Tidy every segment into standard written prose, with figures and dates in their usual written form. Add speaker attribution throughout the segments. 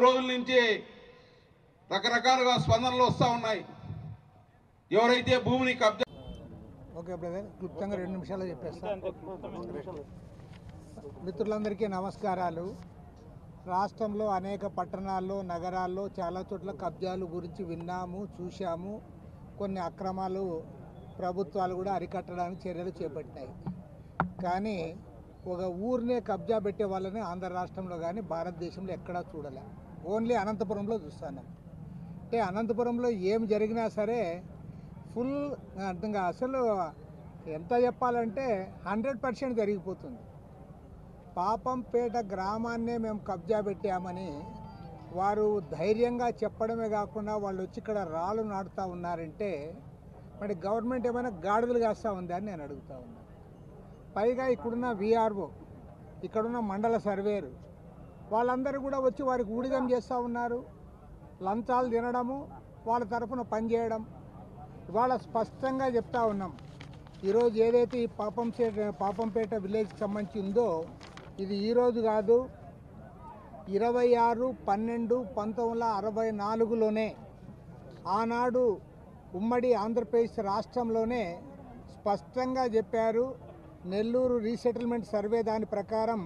Speaker 1: రోజుల నుంచి రకరకాలుగా స్పందనలు వస్తూ ఉన్నాయి. ఎవరైతే భూమిని కబ్జా
Speaker 2: ఓకే బ్రదర్, క్లుప్తంగా 2 నిమిషాలు చెప్పేస్తాను. మిత్రులందరికీ నమస్కారాలు. రాష్ట్రంలో అనేక పట్టణాల్లో, నగరాల్లో చాలా చోట్ల కబ్జాలు గురించి విన్నాము, చూశాము. కొన్ని అక్రమాలు ప్రభుత్వాలు కూడా అరికట్టడానికి చర్యలు చేపట్టినాయి. కానీ ఒక ఊరినే కబ్జా పెట్టే వాళ్ళని ఆంధ్ర రాష్ట్రంలో కానీ భారతదేశంలో ఎక్కడా చూడలే. ఓన్లీ అనంతపురంలో చూస్తాను. అంటే అనంతపురంలో ఏం జరిగినా సరే ఫుల్ అర్థంగా అసలు ఎంత చెప్పాలంటే 100% జరిగిపోతుంది. పాపంపేట గ్రామాన్నే మేము కబ్జా పెట్టామని వారు ధైర్యంగా చెప్పడమే కాకుండా వాళ్ళు వచ్చి ఇక్కడ రాళ్ళు నాటుతూ ఉన్నారంటే మరి గవర్నమెంట్ ఏమైనా గాడిదలు కాస్తూ ఉందా అని నేను అడుగుతూ ఉన్నాను. పైగా ఇక్కడున్న విఆర్ఓ, ఇక్కడున్న మండల సర్వేరు వాళ్ళందరూ కూడా వచ్చి వారికి ఊడిగం చేస్తూ ఉన్నారు. లంచాలు తినడము, వాళ్ళ తరఫున పనిచేయడం. ఇవాళ స్పష్టంగా చెప్తా ఉన్నాం, ఈరోజు ఏదైతే ఈ పాపంపేట విలేజ్కి సంబంధించి ఉందో ఇది ఈరోజు కాదు, 26/12/1964లోనే ఆనాడు ఉమ్మడి ఆంధ్రప్రదేశ్ రాష్ట్రంలోనే స్పష్టంగా చెప్పారు. నెల్లూరు రీసెటిల్మెంట్ సర్వే దాని ప్రకారం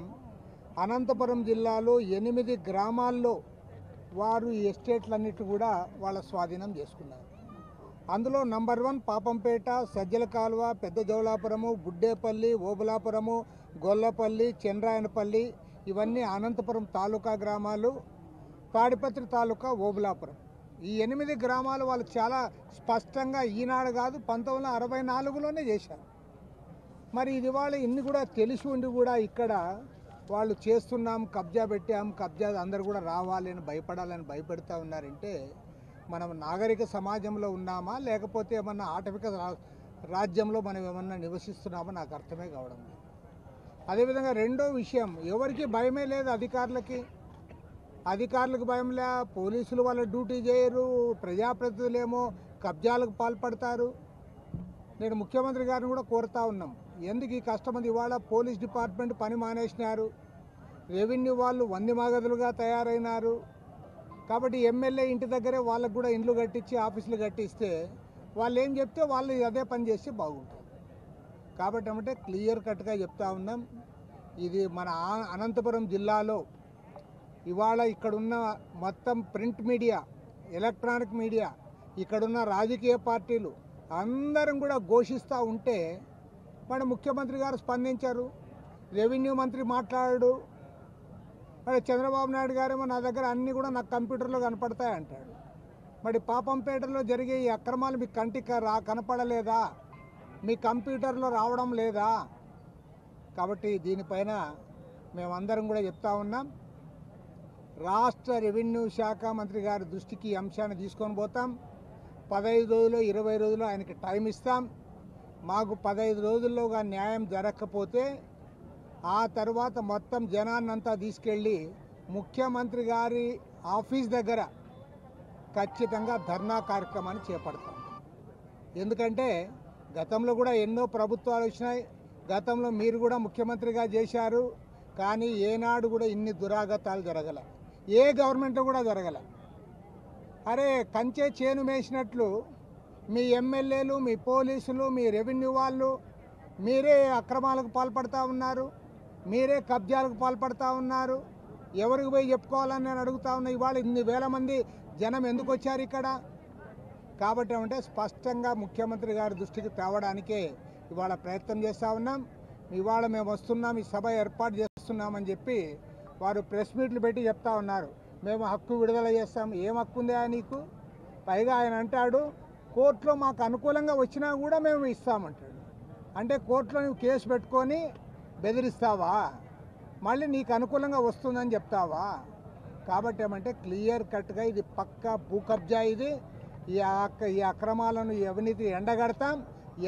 Speaker 2: అనంతపురం జిల్లాలో 8 గ్రామాల్లో వారు ఈ ఎస్టేట్లన్నిటి కూడా వాళ్ళ స్వాధీనం చేసుకున్నారు. అందులో నంబర్ 1 పాపంపేట, సజ్జల కాలువ, పెద్ద జౌలాపురము, బుడ్డేపల్లి, ఓబులాపురము, గొల్లపల్లి, చంద్రాయనపల్లి ఇవన్నీ అనంతపురం తాలూకా గ్రామాలు. తాడిపత్రి తాలూకా ఓబులాపురం. ఈ 8 గ్రామాలు వాళ్ళు చాలా స్పష్టంగా ఈనాడు కాదు 1964లోనే చేశారు. మరి ఇది వాళ్ళు ఇన్ని కూడా తెలిసి ఉండి కూడా ఇక్కడ వాళ్ళు చేస్తున్నాం, కబ్జా పెట్టాం, కబ్జా అందరు కూడా రావాలని భయపడాలని భయపెడతా ఉన్నారంటే మనం నాగరిక సమాజంలో ఉన్నామా లేకపోతే ఏమన్నా ఆటవిక రాజ్యంలో మనం ఏమన్నా నివసిస్తున్నామా నాకు అర్థమే కావడం లేదు. అదేవిధంగా రెండో విషయం, ఎవరికి భయమే లేదు. అధికారులకు భయం లే, పోలీసులు వాళ్ళ డ్యూటీ చేయరు, ప్రజాప్రతినిధులేమో కబ్జాలకు పాల్పడతారు. నేను ముఖ్యమంత్రి గారిని కూడా కోరుతా ఉన్నాం, ఎందుకు ఈ కష్టమంది ఇవాళ పోలీస్ డిపార్ట్మెంట్ పని మానేసినారు, రెవెన్యూ వాళ్ళు వందిమాగదులుగా తయారైనారు. కాబట్టి ఎమ్మెల్యే ఇంటి దగ్గరే వాళ్ళకు కూడా ఇండ్లు కట్టించి ఆఫీసులు కట్టిస్తే వాళ్ళు ఏం చెప్తే వాళ్ళు అదే పని చేస్తే బాగుంటుంది. కాబట్టి ఏమంటే క్లియర్ కట్గా చెప్తా ఉన్నాం, ఇది మన అనంతపురం జిల్లాలో ఇవాళ ఇక్కడున్న మొత్తం ప్రింట్ మీడియా, ఎలక్ట్రానిక్ మీడియా, ఇక్కడున్న రాజకీయ పార్టీలు అందరం కూడా ఘోషిస్తూ ఉంటే మన ముఖ్యమంత్రి గారు స్పందించారు, రెవెన్యూ మంత్రి మాట్లాడాడు. మరి చంద్రబాబు నాయుడు గారేమో నా దగ్గర అన్నీ కూడా నాకు కంప్యూటర్లో కనపడతాయి అంటాడు. మరి పాపంపేటలో జరిగే ఈ అక్రమాలు మీ కంటికి కనపడలేదా, మీ కంప్యూటర్లో రావడం లేదా? కాబట్టి దీనిపైన మేమందరం కూడా చెప్తా ఉన్నాం, రాష్ట్ర రెవెన్యూ శాఖ మంత్రి గారి దృష్టికి ఈ అంశాన్ని తీసుకొని పోతాం. 15 రోజులు 20 రోజులు ఆయనకి టైం ఇస్తాం. మాకు 15 రోజుల్లోగా న్యాయం జరగకపోతే ఆ తర్వాత మొత్తం జనాన్నంతా తీసుకెళ్ళి ముఖ్యమంత్రి గారి ఆఫీస్ దగ్గర ఖచ్చితంగా ధర్నా కార్యక్రమాన్ని చేపడతాం. ఎందుకంటే గతంలో కూడా ఎన్నో ప్రభుత్వాలు వచ్చినాయి, గతంలో మీరు కూడా ముఖ్యమంత్రిగా చేశారు, కానీ ఏనాడు కూడా ఇన్ని దురాగతాలు జరగలే, ఏ గవర్నమెంట్లో కూడా జరగలే. అరే కంచే చేను మేసినట్లు మీ ఎమ్మెల్యేలు, మీ పోలీసులు, మీ రెవెన్యూ వాళ్ళు మీరే అక్రమాలకు పాల్పడతా ఉన్నారు, మీరే కబ్జాలకు పాల్పడతా ఉన్నారు. ఎవరికి పోయి చెప్పుకోవాలని నేను అడుగుతా ఉన్నా. ఇవాళ ఇన్ని వేల మంది జనం ఎందుకు వచ్చారు ఇక్కడ? కాబట్టి ఏమంటే స్పష్టంగా ముఖ్యమంత్రి గారి దృష్టికి తేవడానికే ఇవాళ ప్రయత్నం చేస్తూ ఉన్నాం. ఇవాళ మేము వస్తున్నాం, ఈ సభ ఏర్పాటు చేస్తున్నామని చెప్పి వారు ప్రెస్ మీట్లు పెట్టి చెప్తా ఉన్నారు, మేము హక్కు విడుదల చేస్తాం. ఏం హక్కు ఉందా నీకు? పైగా ఆయన అంటాడు, కోర్టులో మాకు అనుకూలంగా వచ్చినా కూడా మేము ఇస్తామంటాడు. అంటే కోర్టులో నువ్వు కేసు పెట్టుకొని బెదిరిస్తావా? మళ్ళీ నీకు అనుకూలంగా వస్తుందని చెప్తావా? కాబట్టి ఏమంటే క్లియర్ కట్గా ఇది పక్కా భూ కబ్జా. ఇది ఈ అక్రమాలను ఈ అవినీతి ఎండగడతాం,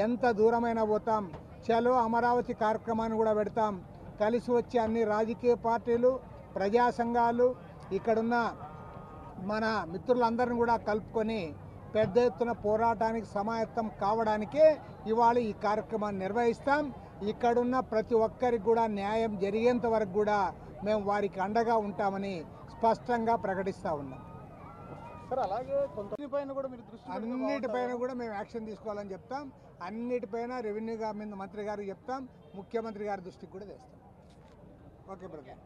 Speaker 2: ఎంత దూరమైనా పోతాం. చలో అమరావతి కార్యక్రమాన్ని కూడా పెడతాం. కలిసి వచ్చే అన్ని రాజకీయ పార్టీలు, ప్రజా సంఘాలు, ఇక్కడున్న మన మిత్రులందరినీ కూడా కలుపుకొని పెద్ద ఎత్తున పోరాటానికి సమాయత్తం కావడానికే ఇవాళ ఈ కార్యక్రమాన్ని నిర్వహిస్తాం. ఇక్కడున్న ప్రతి ఒక్కరికి కూడా న్యాయం జరిగేంత వరకు కూడా మేము వారికి అండగా ఉంటామని స్పష్టంగా ప్రకటిస్తూ ఉన్నాం.
Speaker 3: సార్ అలాగే కొంతపైన కూడా మీరు దృష్టి పెడితే
Speaker 2: అన్నిటిపైన
Speaker 3: బాగుంటుందా?
Speaker 2: కూడా మేము యాక్షన్ తీసుకోవాలని చెప్తాం. అన్నిటిపైన రెవెన్యూ మంత్రి గారికి చెప్తాం, ముఖ్యమంత్రి గారి దృష్టికి కూడా తెస్తాం. Okay brother.